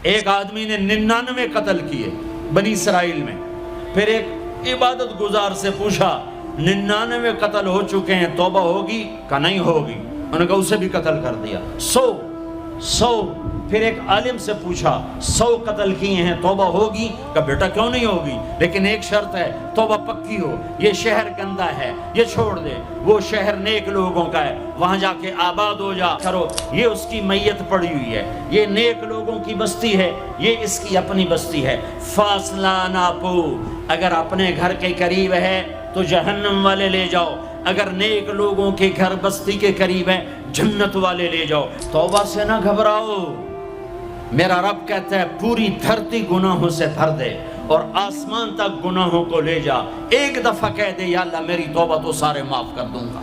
ایک آدمی نے 99 قتل کیے بنی اسرائیل میں، پھر ایک عبادت گزار سے پوچھا 99 قتل ہو چکے ہیں، توبہ ہوگی کہ نہیں ہوگی؟ انہوں نے کہا اسے بھی قتل کر دیا۔ 100 پھر ایک عالم سے پوچھا 100 قتل کیے ہیں، توبہ ہوگی؟ کہ بیٹا کیوں نہیں ہوگی، لیکن ایک شرط ہے، توبہ پکی ہو، یہ شہر گندا ہے، یہ چھوڑ دے، وہ شہر نیک لوگوں کا ہے، وہاں جا کے آباد ہو جا کرو، یہ اس کی میت پڑی ہوئی ہے، یہ نیک لوگوں کی بستی ہے، یہ اس کی اپنی بستی ہے۔ فاصلہ ناپو، اگر اپنے گھر کے قریب ہے تو جہنم والے لے جاؤ، اگر نیک لوگوں کے گھر بستی کے قریب ہے جنت والے لے جاؤ۔ توبہ سے نہ گھبراؤ، میرا رب کہتا ہے پوری دھرتی گناہوں سے بھر دے اور آسمان تک گناہوں کو لے جا، ایک دفعہ کہہ دے یا اللہ میری توبہ تو سارے معاف کر دوں گا۔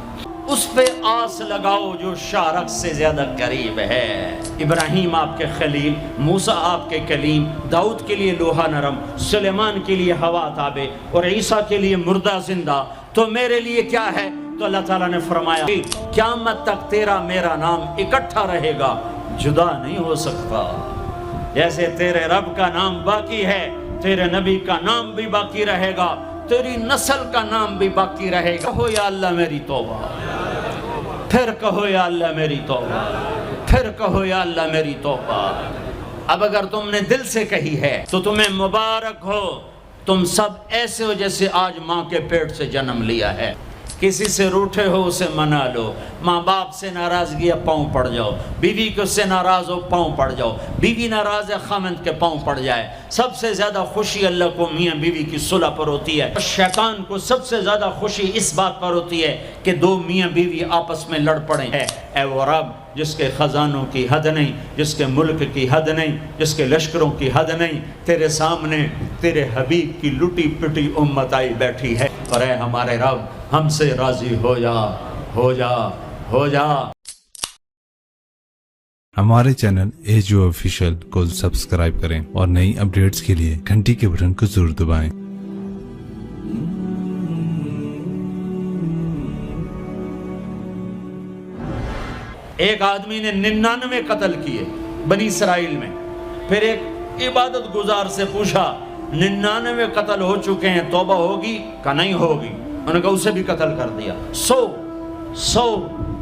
اس پہ آس لگاؤ جو شارک سے زیادہ قریب ہے۔ ابراہیم آپ کے خلیل، موسیٰ آپ کے کلیم، داؤد کے لیے لوہا نرم، سلیمان کے لیے ہوا تابع اور عیسیٰ کے لیے مردہ زندہ، تو میرے لیے کیا ہے؟ تو اللہ تعالیٰ نے فرمایا قیامت تک تیرا میرا نام اکٹھا رہے گا، جدا نہیں ہو سکتا۔ جیسے تیرے رب کا نام باقی ہے، تیرے نبی کا نام بھی باقی رہے گا، تیری نسل کا نام بھی باقی رہے گا۔ کہو یا اللہ میری توبہ، پھر کہو یا اللہ میری توبہ، پھر کہو یا اللہ میری توبہ۔ اب اگر تم نے دل سے کہی ہے تو تمہیں مبارک ہو، تم سب ایسے ہو جیسے آج ماں کے پیٹ سے جنم لیا ہے۔ کسی سے روٹھے ہو اسے منا لو، ماں باپ سے ناراضگی ہے پاؤں پڑ جاؤ، بیوی کو سے ناراض ہو پاؤں پڑ جاؤ، بیوی ناراض ہے خامند کے پاؤں پڑ جائے۔ سب سے زیادہ خوشی اللہ کو میاں بیوی کی صلح پر ہوتی ہے، شیطان کو سب سے زیادہ خوشی اس بات پر ہوتی ہے کہ دو میاں بیوی آپس میں لڑ پڑے ہیں۔ اے وہ رب جس کے خزانوں کی حد نہیں، جس کے ملک کی حد نہیں، جس کے لشکروں کی حد نہیں، تیرے سامنے تیرے حبیب کی لٹی پٹی امت آئی بیٹھی ہے، اور اے ہمارے رب ہم سے راضی ہو جا، ہو جا، ہو جا۔ ہمارے چینل ایجو آفیشیل کو سبسکرائب کریں اور نئی اپڈیٹس کے لیے گھنٹی کے بٹن کو ضرور دبائیں۔ ایک آدمی نے 99 قتل کیے بنی اسرائیل میں، پھر ایک عبادت گزار سے پوچھا 99 قتل ہو چکے ہیں، توبہ ہوگی کہ نہیں ہوگی؟ انہوں نے کہا اسے بھی قتل کر دیا۔ 100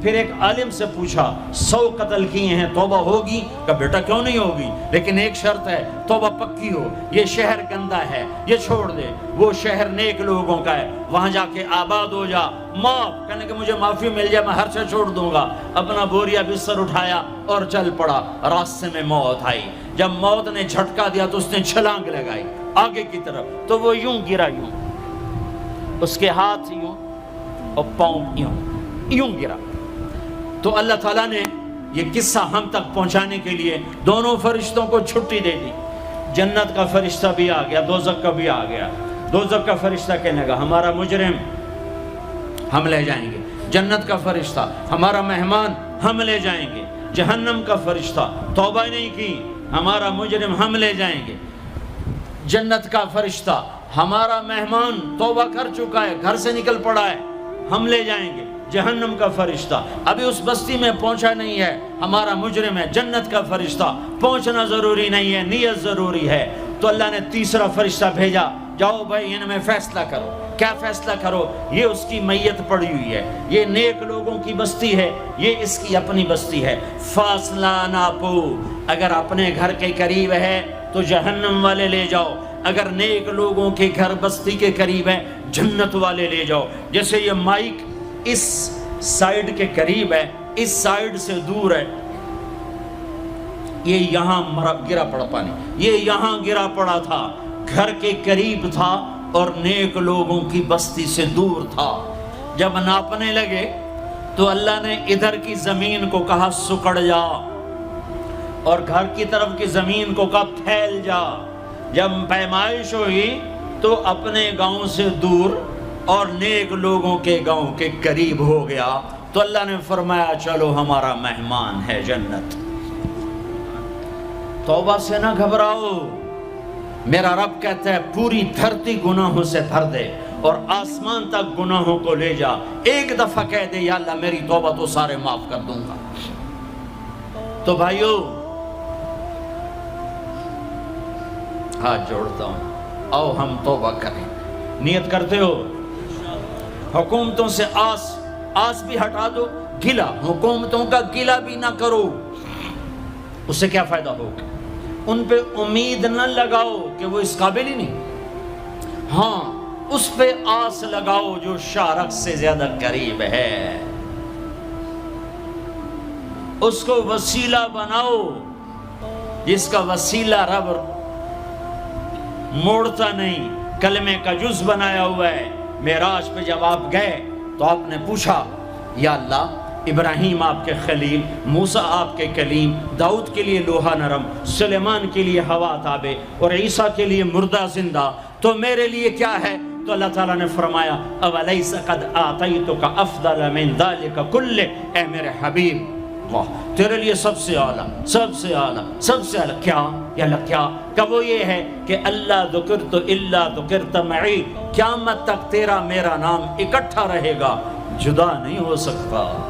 پھر ایک عالم سے پوچھا 100 قتل کیے ہیں، توبہ ہوگی؟ کہ بیٹا کیوں نہیں ہوگی، لیکن ایک شرط ہے، توبہ پکی ہو، یہ شہر گندا ہے، یہ چھوڑ دے، وہ شہر نیک لوگوں کا ہے، وہاں جا کے آباد ہو جا۔ معاف کہنے کہ مجھے معافی مل جائے میں ہر شے چھوڑ دوں گا۔ اپنا بوریا بستر اٹھایا اور چل پڑا، راستے میں موت آئی۔ جب موت نے جھٹکا دیا تو اس نے چھلانگ لگائی آگے کی طرف، تو وہ یوں گرا، یوں اس کے ہاتھ یوں اور پاؤں یوں گرا۔ تو اللہ تعالیٰ نے یہ قصہ ہم تک پہنچانے کے لیے دونوں فرشتوں کو چھٹی دے دی۔ جنت کا فرشتہ بھی آ گیا، دوزخ کا بھی آ گیا۔ دوزخ کا فرشتہ کہنے لگا ہمارا مجرم ہم لے جائیں گے، جنت کا فرشتہ ہمارا مہمان ہم لے جائیں گے، جہنم کا فرشتہ توبہ نہیں کی ہمارا مجرم ہم لے جائیں گے، جنت کا فرشتہ ہمارا مہمان توبہ کر چکا ہے، گھر سے نکل پڑا ہے، ہم لے جائیں گے۔ جہنم کا فرشتہ ابھی اس بستی میں پہنچا نہیں ہے، ہمارا مجرم ہے۔ جنت کا فرشتہ پہنچنا ضروری نہیں ہے، نیت ضروری ہے۔ تو اللہ نے تیسرا فرشتہ بھیجا، جاؤ بھائی ان میں فیصلہ کرو۔ کیا فیصلہ کرو؟ یہ اس کی میت پڑی ہوئی ہے، یہ نیک لوگوں کی بستی ہے، یہ اس کی اپنی بستی ہے۔ فاصلہ ناپو، اگر اپنے گھر کے قریب ہے تو جہنم والے لے جاؤ، اگر نیک لوگوں کے گھر بستی کے قریب ہے جنت والے لے جاؤ۔ جیسے یہ مائک اس سائیڈ کے قریب ہے، اس سائیڈ سے دور ہے، یہ یہاں گرا پڑا پانی، یہ یہاں گرا پڑا تھا، گھر کے قریب تھا اور نیک لوگوں کی بستی سے دور تھا۔ جب ناپنے لگے تو اللہ نے ادھر کی زمین کو کہا سکڑ جا، اور گھر کی طرف کی زمین کو کہا پھیل جا۔ جب پیمائش ہوئی تو اپنے گاؤں سے دور اور نیک لوگوں کے گاؤں کے قریب ہو گیا، تو اللہ نے فرمایا چلو ہمارا مہمان ہے جنت۔ توبہ سے نہ گھبراؤ، میرا رب کہتا ہے پوری دھرتی گناہوں سے بھر دے اور آسمان تک گناہوں کو لے جا، ایک دفعہ کہہ دے یا اللہ میری توبہ تو سارے معاف کر دوں گا۔ تو بھائیو ہاتھ جوڑتا ہوں، آؤ ہم توبہ کریں۔ نیت کرتے ہو؟ حکومتوں سے آس بھی ہٹا دو، گلا حکومتوں کا گلا بھی نہ کرو، اس سے کیا فائدہ ہوگا؟ ان پہ امید نہ لگاؤ کہ وہ اس قابل ہی نہیں، ہاں اس پہ آس لگاؤ جو شارق سے زیادہ قریب ہے، اس کو وسیلہ بناؤ جس کا وسیلہ رب موڑتا نہیں، کلمے کا جز بنایا ہوا ہے۔ معراج پہ جب آپ گئے تو آپ نے پوچھا یا اللہ ابراہیم آپ کے خلیل، موسیٰ آپ کے کلیم، داؤد کے لیے لوہا نرم، سلیمان کے لیے ہوا تابع اور عیسیٰ کے لیے مردہ زندہ، تو میرے لیے کیا ہے؟ تو اللہ تعالیٰ نے فرمایا اولیس قد آتیتک افضل من ذلک کلہ، اے میرے حبیب اللہ تیرے لیے سب سے اعلیٰ، سب سے اعلیٰ، سب سے اعلیٰ کیا؟ یا اللہ کیا؟ کہ وہ یہ ہے کہ اللہ ذکرت الا ذکرت معی، قیامت تک تیرا میرا نام اکٹھا رہے گا، جدا نہیں ہو سکتا۔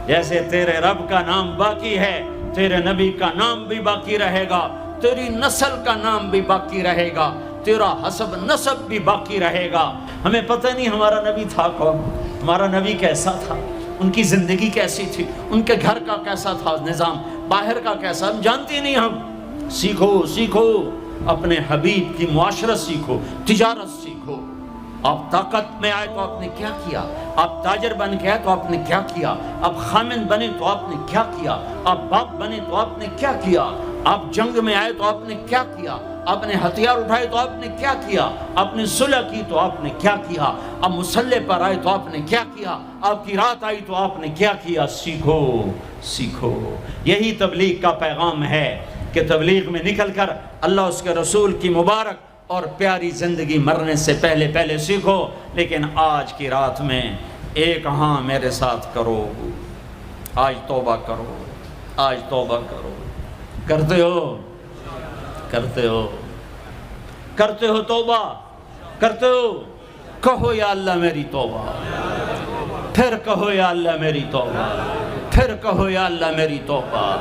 جیسے تیرے رب کا نام باقی ہے، تیرے نبی کا نام بھی باقی رہے گا، تیری نسل کا نام بھی باقی رہے گا، تیرا حسب نسب بھی باقی رہے گا۔ ہمیں پتہ نہیں ہمارا نبی تھا کون، ہمارا نبی کیسا تھا، ان کی زندگی کیسی تھی، ان کے گھر کا کیسا تھا نظام، باہر کا کیسا، ہم جانتے نہیں۔ ہم سیکھو اپنے حبیب کی معاشرت سیکھو، تجارت سیکھو۔ آپ طاقت میں آئے تو آپ نے کیا کیا، آپ تاجر بن کے آئے تو آپ نے کیا کیا، آپ خامن بنے تو آپ نے کیا کیا، آپ باپ بنے تو آپ نے کیا کیا، آپ جنگ میں آئے تو آپ نے کیا کیا، آپ نے ہتھیار اٹھائے تو آپ نے کیا کیا، آپ نے صلح کی تو آپ نے کیا کیا، آپ مسلح پر آئے تو آپ نے کیا کیا، آپ کی رات آئی تو آپ نے کیا کیا۔ سیکھو۔ یہی تبلیغ کا پیغام ہے کہ تبلیغ میں نکل کر اللہ اس کے رسول کی مبارک اور پیاری زندگی مرنے سے پہلے سیکھو۔ لیکن آج کی رات میں ایک ہاں میرے ساتھ کرو، آج توبہ کرو، آج توبہ کرو۔ کرتے ہو توبہ، کرتے ہو؟ کہو یا اللہ میری توبہ، پھر کہو یا اللہ میری توبہ، پھر کہو یا اللہ میری توبہ۔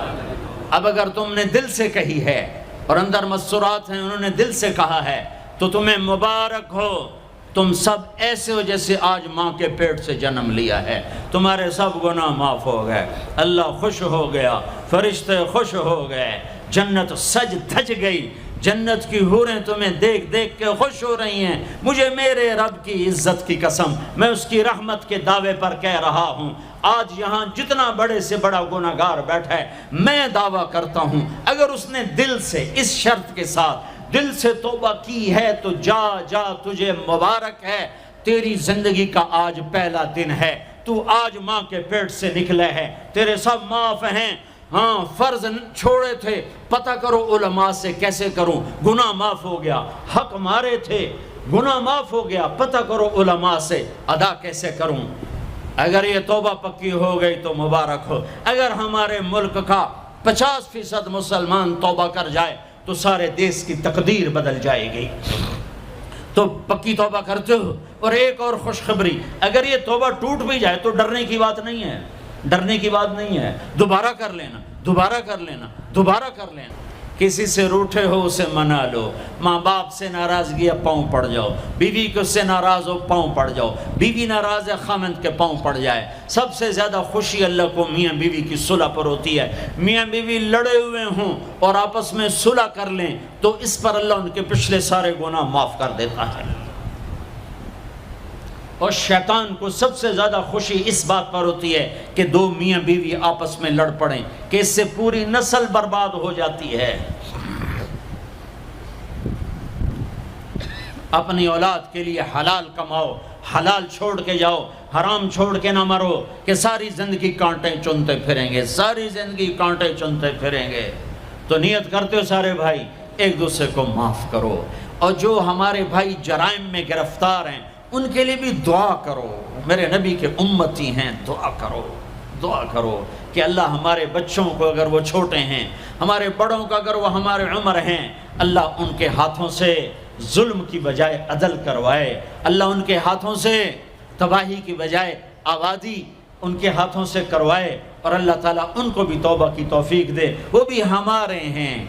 اب اگر تم نے دل سے کہی ہے اور اندر مسرات ہیں انہوں نے دل سے کہا ہے تو تمہیں مبارک ہو، تم سب ایسے ہو جیسے آج ماں کے پیٹ سے جنم لیا ہے، تمہارے سب گناہ معاف ہو گئے، اللہ خوش ہو گیا، فرشتے خوش ہو گئے، جنت سج دھج گئی، جنت کی حوریں تمہیں دیکھ دیکھ کے خوش ہو رہی ہیں۔ مجھے میرے رب کی عزت کی قسم، میں اس کی رحمت کے دعوے پر کہہ رہا ہوں، آج یہاں جتنا بڑے سے بڑا گناہگار بیٹھا ہے، میں دعویٰ کرتا ہوں اگر اس نے دل سے اس شرط کے ساتھ دل سے توبہ کی ہے تو جا تجھے مبارک ہے، تیری زندگی کا آج پہلا دن ہے، تو آج ماں کے پیٹ سے نکلے ہے، تیرے سب معاف ہیں۔ ہاں فرض چھوڑے تھے، پتہ کرو علماء سے کیسے کروں، گناہ معاف ہو گیا، حق مارے تھے، گناہ معاف ہو گیا، پتہ کرو علماء سے ادا کیسے کروں۔ اگر یہ توبہ پکی ہو گئی تو مبارک ہو۔ اگر ہمارے ملک کا 50% مسلمان توبہ کر جائے تو سارے دیش کی تقدیر بدل جائے گی۔ تو پکی توبہ کرتے ہو۔ اور ایک اور خوشخبری، اگر یہ توبہ ٹوٹ بھی جائے تو ڈرنے کی بات نہیں ہے، ڈرنے کی بات نہیں ہے، دوبارہ کر لینا، دوبارہ کر لینا، دوبارہ کر لینا۔ کسی سے روٹھے ہو اسے منا لو، ماں باپ سے ناراضگی ہے پاؤں پڑ جاؤ، بیوی کو سے ناراض ہو پاؤں پڑ جاؤ، بیوی ناراض ہے خامند کے پاؤں پڑ جائے۔ سب سے زیادہ خوشی اللہ کو میاں بیوی کی صلح پر ہوتی ہے۔ میاں بیوی لڑے ہوئے ہوں اور آپس میں صلح کر لیں تو اس پر اللہ ان کے پچھلے سارے گناہ معاف کر دیتا ہے۔ اور شیطان کو سب سے زیادہ خوشی اس بات پر ہوتی ہے کہ دو میاں بیوی آپس میں لڑ پڑیں، کہ اس سے پوری نسل برباد ہو جاتی ہے۔ اپنی اولاد کے لیے حلال کماؤ، حلال چھوڑ کے جاؤ، حرام چھوڑ کے نہ مرو کہ ساری زندگی کانٹے چنتے پھریں گے، ساری زندگی کانٹے چنتے پھریں گے۔ تو نیت کرتے ہو سارے بھائی ایک دوسرے کو معاف کرو، اور جو ہمارے بھائی جرائم میں گرفتار ہیں ان کے لیے بھی دعا کرو، میرے نبی کے امتی ہیں، دعا کرو کہ اللہ ہمارے بچوں کو اگر وہ چھوٹے ہیں، ہمارے بڑوں کا اگر وہ ہمارے عمر ہیں، اللہ ان کے ہاتھوں سے ظلم کی بجائے عدل کروائے، اللہ ان کے ہاتھوں سے تباہی کی بجائے آبادی ان کے ہاتھوں سے کروائے، اور اللہ تعالیٰ ان کو بھی توبہ کی توفیق دے۔ وہ بھی ہمارے ہیں،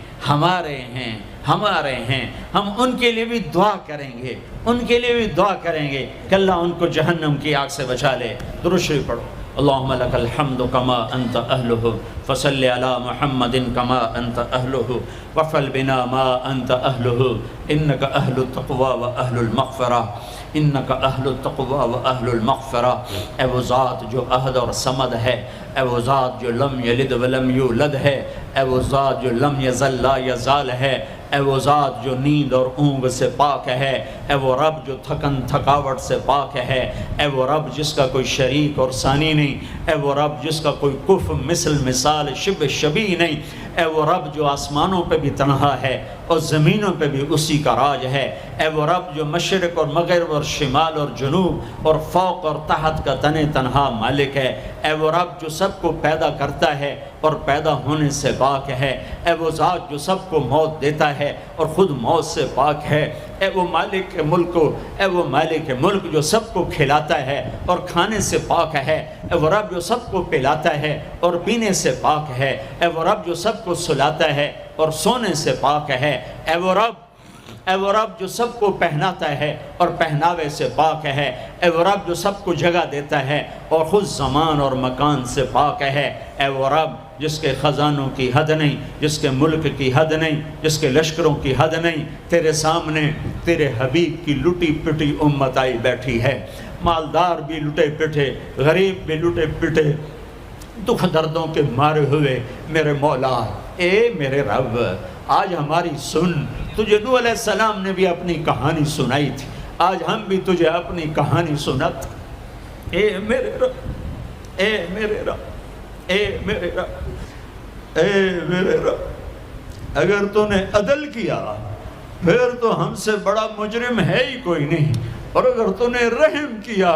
ہمارے ہیں، ہم ان کے لیے بھی دعا کریں گے، ان کے لیے بھی دعا کریں گے کہ اللہ ان کو جہنم کی آگ سے بچا لے۔ درود شریف پڑھو۔ اللہم لک الحمد کما انت اہلہ فصل علی محمد کما انت اہلہ وفعل بنا ما انت اہلہ انک اہل التقوی و اہل المغفرہ، انک اہل التقوی و اہل المغفرہ۔ اے وہ ذات جو احد اور صمد ہے، اے وہ ذات جو لم یلد ولم یولد ہے، اے وہ ذات جو لم یزل لا یزال ہے، اے وہ ذات جو نیند اور اونگ سے پاک ہے، اے وہ رب جو تھکن تھکاوٹ سے پاک ہے، اے وہ رب جس کا کوئی شریک اور ثانی نہیں، اے وہ رب جس کا کوئی کف مثل مثال شبہ شبیہ نہیں، اے وہ رب جو آسمانوں پہ بھی تنہا ہے اور زمینوں پہ بھی اسی کا راج ہے، اے وہ رب جو مشرق اور مغرب اور شمال اور جنوب اور فوق اور تحت کا تنہا مالک ہے، اے وہ رب جو سب کو پیدا کرتا ہے اور پیدا ہونے سے پاک ہے، اے وہ ذات جو سب کو موت دیتا ہے اور خود موت سے پاک ہے، اے وہ مالک ملک، اے وہ مالک ملک جو سب کو کھلاتا ہے اور کھانے سے پاک ہے، اے وہ رب جو سب کو پلاتا ہے اور پینے سے پاک ہے، اے وہ رب جو سب کو سلاتا ہے اور سونے سے پاک ہے، اے وہ رب جو سب کو پہناتا ہے اور پہناوے سے پاک ہے، اے وہ رب جو سب کو جگہ دیتا ہے اور خود زمان اور مکان سے پاک ہے، اے وہ رب جس کے خزانوں کی حد نہیں، جس کے ملک کی حد نہیں، جس کے لشکروں کی حد نہیں، تیرے سامنے تیرے حبیب کی لٹی پٹی امت آئی بیٹھی ہے، مالدار بھی لٹے پٹے، غریب بھی لٹے پٹے، دکھ دردوں کے مارے ہوئے میرے مولا، اے میرے رب آج ہماری سن، تجھے نوح علیہ السلام نے بھی اپنی کہانی سنائی تھی، آج ہم بھی تجھے اپنی کہانی سنت، اے میرے رب، اے میرے رب، اے میرے رب، اے میرے رب، اگر تو نے عدل کیا پھر تو ہم سے بڑا مجرم ہے ہی کوئی نہیں، اور اگر تو نے رحم کیا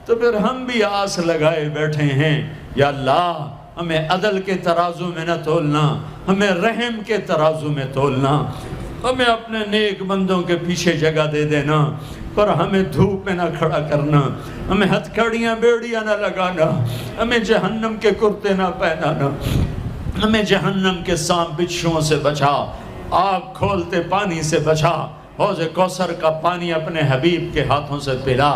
تو پھر ہم بھی آس لگائے بیٹھے ہیں، یا اللہ ہمیں عدل کے ترازو میں نہ تولنا، ہمیں رحم کے ترازو میں تولنا، ہمیں اپنے نیک بندوں کے پیچھے جگہ دے دینا، پر ہمیں دھوپ میں نہ کھڑا کرنا، ہمیں ہتھکڑیاں بیڑیاں نہ لگانا، ہمیں جہنم کے کرتے نہ پہنانا، ہمیں جہنم کے سانپ بچھوؤں سے بچا، آگ کھولتے پانی سے بچا، حوض کوثر کا پانی اپنے حبیب کے ہاتھوں سے پلا،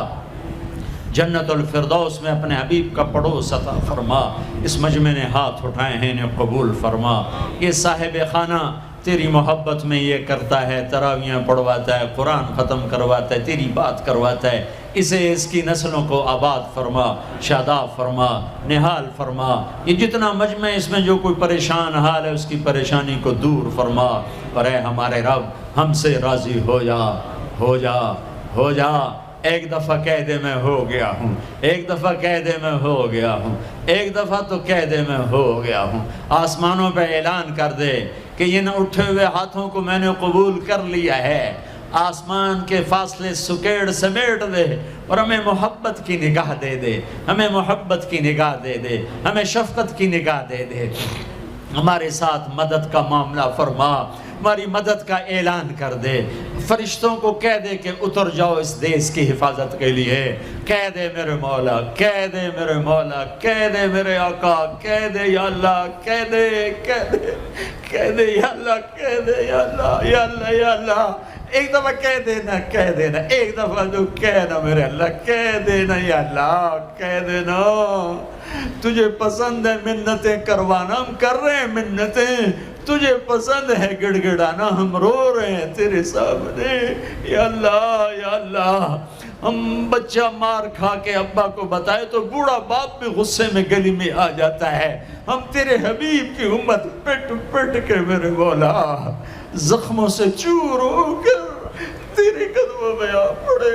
جنت الفردوس میں اپنے حبیب کا پڑوس عطا فرما، اس مجمع نے ہاتھ اٹھائے ہیں انہیں قبول فرما، یہ صاحب خانہ تیری محبت میں یہ کرتا ہے، تراویاں پڑھواتا ہے، قرآن ختم کرواتا ہے، تیری بات کرواتا ہے، اسے اس کی نسلوں کو آباد فرما، شاداب فرما، نہال فرما، یہ جتنا مجمع اس میں جو کوئی پریشان حال ہے اس کی پریشانی کو دور فرما، اور اے ہمارے رب ہم سے راضی ہو جا، ہو جا، ہو جا، ایک دفعہ کہہ دے میں ہو گیا ہوں، ایک دفعہ کہہ دے میں ہو گیا ہوں، ایک دفعہ تو کہہ دے میں ہو گیا ہوں، آسمانوں پہ اعلان کر دے کہ یہ نہ اٹھے ہوئے ہاتھوں کو میں نے قبول کر لیا ہے، آسمان کے فاصلے سکیڑ سمیٹ دے اور ہمیں محبت کی نگاہ دے دے، ہمیں محبت کی نگاہ دے دے، ہمیں شفقت کی نگاہ دے دے، ہمارے ساتھ مدد کا معاملہ فرما، ہماری مدد کا اعلان کر دے، فرشتوں کو کہہ دے کہ اتر جاؤ اس دیس کی حفاظت کے لیے، کہہ دے میرے مولا، کہہ دے میرے مولا، کہہ دے میرے آقا، کہہ دے یا اللہ، کہہ دے، کہہ دے، کہہ دے یا اللہ، کہہ دے یا اللہ، یا اللہ، یا اللہ، ایک دفعہ کہہ دینا، کہہ دینا، ایک دفعہ جو کہنا میرے اللہ، کہہ دینا یا اللہ، کہہ دینا، تجھے پسند ہے منتیں کروانا، ہم کر رہے ہیں منتیں، تجھے پسند ہے گڑ گڑانا، ہم رو رہے ہیں تیرے سامنے، یا اللہ، یا اللہ، ہم بچہ مار کھا کے ابا کو بتائے تو بوڑھا باپ بھی غصے میں گلی میں آ جاتا ہے، ہم تیرے حبیب کی امت پٹ پٹ کے میرے مولا زخموں سے چور ہو کر تیرے قدموں میں آ پڑے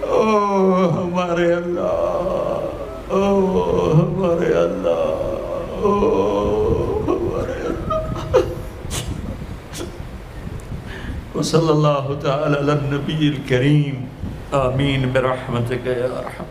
او ہمارے اللہ، او ہمارے اللہ، او ہمارے اللہ، وصلی اللہ تعالی علی النبی الکریم، آمین برحمتک یا ارحم